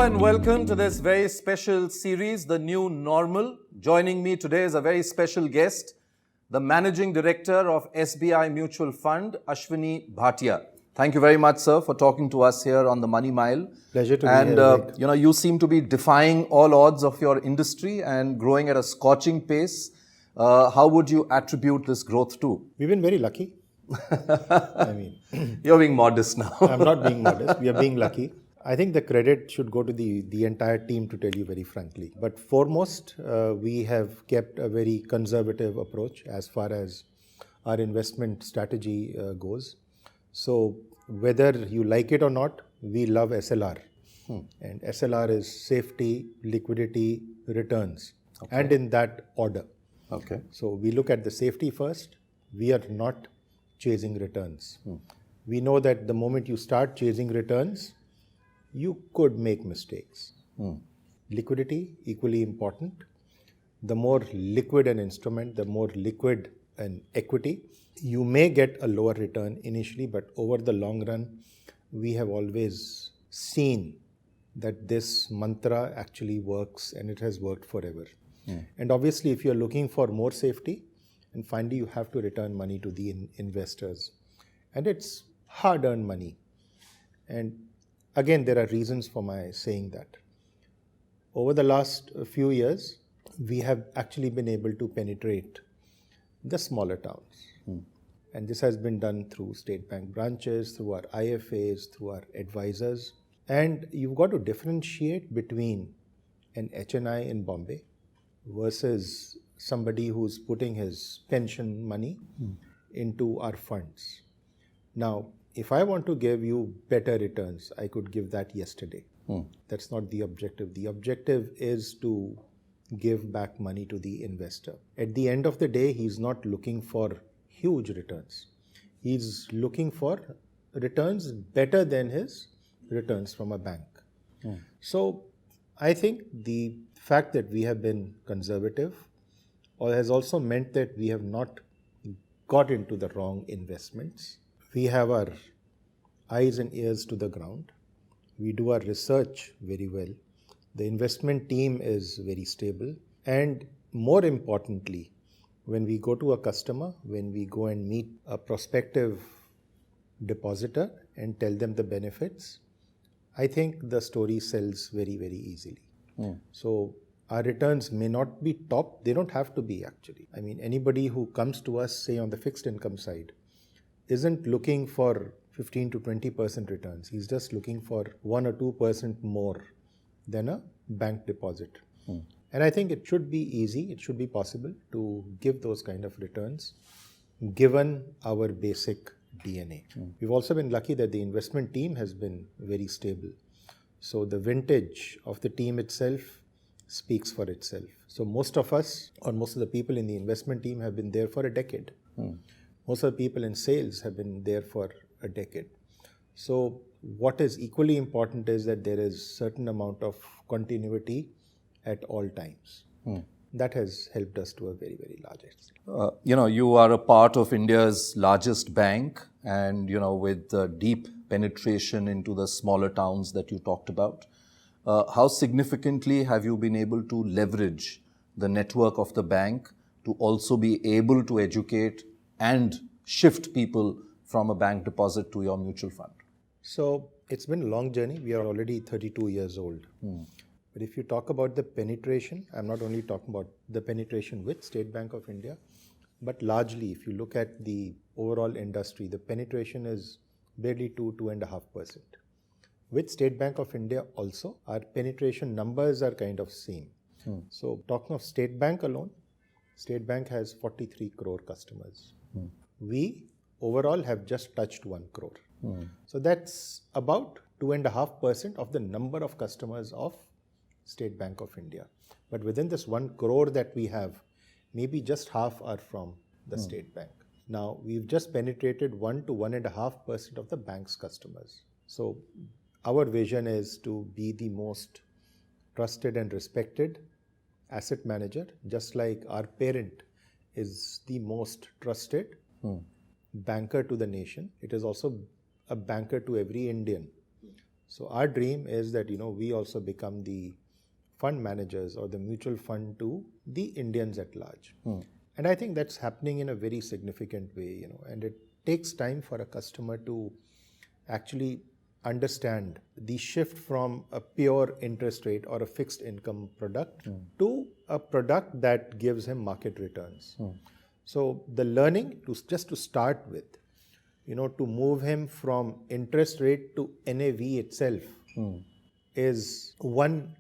and welcome to this very special series, The New Normal. Joining me today is a very special guest, the Managing Director of SBI Mutual Fund, Ashwini Bhatia. Thank you very much, sir, for talking to us here on the Money Mile. Pleasure to be here. You seem to be defying all odds of your industry and growing at a scorching pace. How would you attribute this growth to? We've been very lucky. You're being modest now. I'm not being modest. We are being lucky. I think the credit should go to the entire team, to tell you very frankly. But foremost, we have kept a very conservative approach as far as our investment strategy goes. So whether you like it or not, we love SLR. And SLR is safety, liquidity, returns, and in that order. Okay. So we look at the safety first. We are not chasing returns. We know that the moment you start chasing returns, you could make mistakes. Liquidity, equally important. The more liquid an instrument, the more liquid an equity, you may get a lower return initially, but over the long run, we have always seen that this mantra actually works, and it has worked forever. And obviously, if you're looking for more safety, and finally you have to return money to the investors. And it's hard-earned money. And again, there are reasons for my saying that. Over the last few years, we have actually been able to penetrate the smaller towns. And this has been done through State Bank branches, through our IFAs, through our advisors. And you've got to differentiate between an HNI in Bombay versus somebody who's putting his pension money into our funds. Now, if I want to give you better returns, I could give that yesterday. That's not the objective. The objective is to give back money to the investor. At the end of the day, he's not looking for huge returns. He's looking for returns better than his returns from a bank. So I think the fact that we have been conservative has also meant that we have not got into the wrong investments. We have our eyes and ears to the ground. We do our research very well. The investment team is very stable. And more importantly, when we go to a customer, when we go and meet a prospective depositor and tell them the benefits, I think the story sells very, very easily. So our returns may not be top. They don't have to be, actually. I mean, anybody who comes to us, say on the fixed income side, isn't looking for 15 to 20% returns. He's just looking for 1 or 2% more than a bank deposit. And I think it should be easy, it should be possible to give those kind of returns given our basic DNA. We've also been lucky that the investment team has been very stable. So the vintage of the team itself speaks for itself. So most of us, or most of the people in the investment team, have been there for a decade. Most of the people in sales have been there for a decade. So what is equally important is that there is certain amount of continuity at all times. That has helped us to a very, very large extent. You are a part of India's largest bank and, with deep penetration into the smaller towns that you talked about. How significantly have you been able to leverage the network of the bank to also be able to educate and shift people from a bank deposit to your mutual fund? So it's been a long journey. We are already 32 years old. But if you talk about the penetration, I'm not only talking about the penetration with State Bank of India, but largely if you look at the overall industry, the penetration is barely 2.5%. With State Bank of India also, our penetration numbers are kind of same. So talking of State Bank alone, State Bank has 43 crore customers. We overall have just touched 1 crore. So that's about 2.5% of the number of customers of State Bank of India. But within this 1 crore that we have, maybe just half are from the State Bank. Now, we've just penetrated 1 to 1.5% of the bank's customers. So our vision is to be the most trusted and respected asset manager, just like our parent is the most trusted banker to the nation. It is also a banker to every Indian. So our dream is that, we also become the fund managers or the mutual fund to the Indians at large. And I think that's happening in a very significant way, and it takes time for a customer to actually understand the shift from a pure interest rate or a fixed income product to a product that gives him market returns. So the learning just to start with, to move him from interest rate to NAV itself is one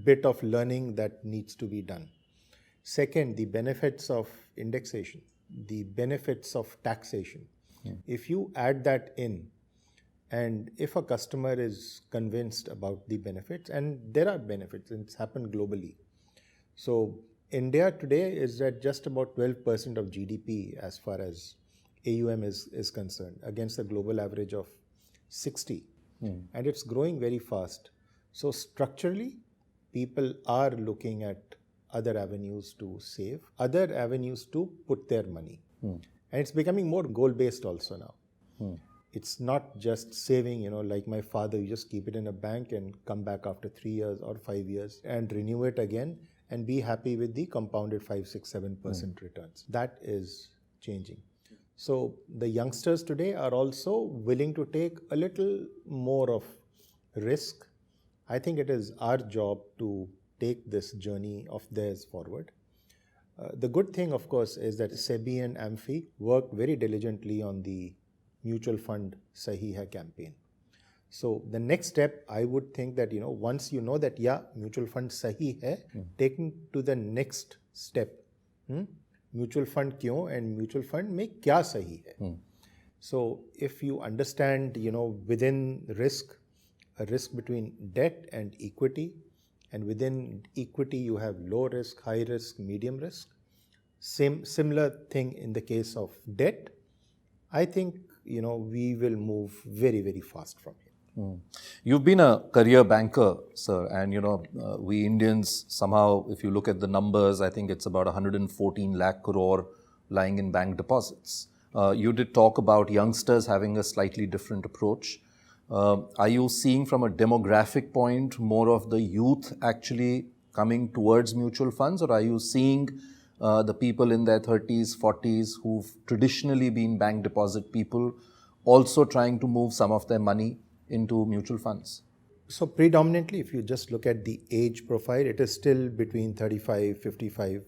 bit of learning that needs to be done. Second, the benefits of indexation, the benefits of taxation. If you add that in, and if a customer is convinced about the benefits, and there are benefits, and it's happened globally. So India today is at just about 12% of GDP as far as AUM is concerned, against a global average of 60. And it's growing very fast. So structurally, people are looking at other avenues to save, other avenues to put their money. And it's becoming more goal-based also now. It's not just saving, like my father, you just keep it in a bank and come back after 3 years or 5 years and renew it again and be happy with the compounded 5, 6, 7% returns. That is changing. So the youngsters today are also willing to take a little more of risk. I think it is our job to take this journey of theirs forward. The good thing, of course, is that SEBI and AMFI work very diligently on the mutual fund Sahi Hai campaign. So the next step, I would think that, once you know that, mutual fund Sahi Hai, taking to the next step. Mutual fund क्यों and mutual fund में क्या सही है? So if you understand, within risk, a risk between debt and equity, and within equity you have low risk, high risk, medium risk. Similar thing in the case of debt. I think, we will move very, very fast from here. You've been a career banker, sir, and we Indians somehow, if you look at the numbers, I think it's about 114 lakh crore lying in bank deposits. You did talk about youngsters having a slightly different approach. Are you seeing from a demographic point more of the youth actually coming towards mutual funds, or are you seeing the people in their 30s, 40s who've traditionally been bank deposit people also trying to move some of their money into mutual funds? So predominantly, if you just look at the age profile, it is still between 35, 55,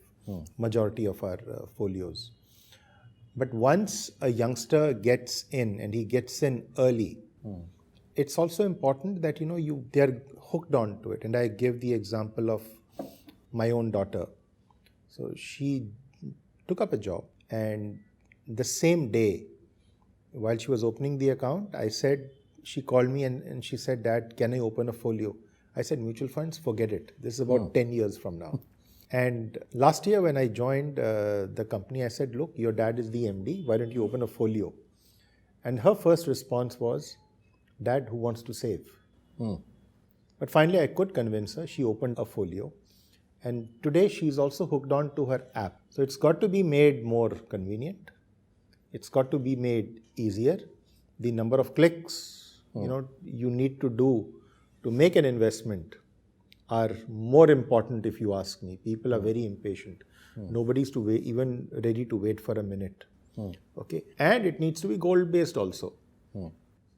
majority of our folios. But once a youngster gets in, and he gets in early, it's also important that, they're hooked on to it. And I give the example of my own daughter. So she took up a job, and the same day, while she was opening the account, she called me and she said, "Dad, can I open a folio?" I said, "Mutual funds, forget it. This is about 10 years from now." And last year when I joined the company, I said, "Look, your dad is the MD. Why don't you open a folio?" And her first response was, "Dad, who wants to save?" But finally I could convince her. She opened a folio. And today she's also hooked on to her app. So it's got to be made more convenient. It's got to be made easier. The number of clicks, you need to do to make an investment are more important, if you ask me. People are very impatient. Nobody's even ready to wait for a minute. Okay, and it needs to be goal-based also.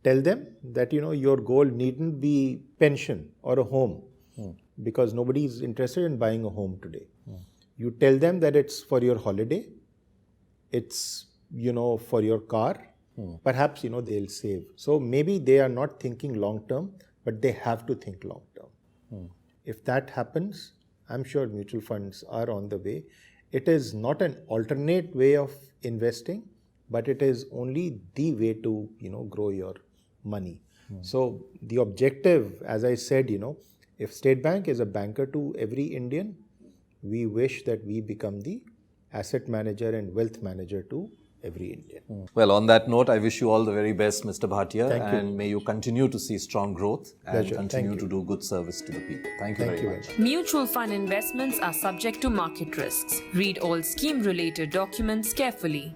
Tell them that, your goal needn't be pension or a home, because nobody is interested in buying a home today. You tell them that it's for your holiday, it's, for your car. Perhaps, they'll save. So maybe they are not thinking long-term, but they have to think long-term. If that happens, I'm sure mutual funds are on the way. It is not an alternate way of investing, but it is only the way to, grow your money. So the objective, as I said, if State Bank is a banker to every Indian, we wish that we become the asset manager and wealth manager to every Indian. Well, on that note, I wish you all the very best, Mr. Bhatia. Thank you. And may you continue to see strong growth and Pleasure. continue Thank to you. do good service to the people. Thank you very much. Mutual fund investments are subject to market risks. Read all scheme-related documents carefully.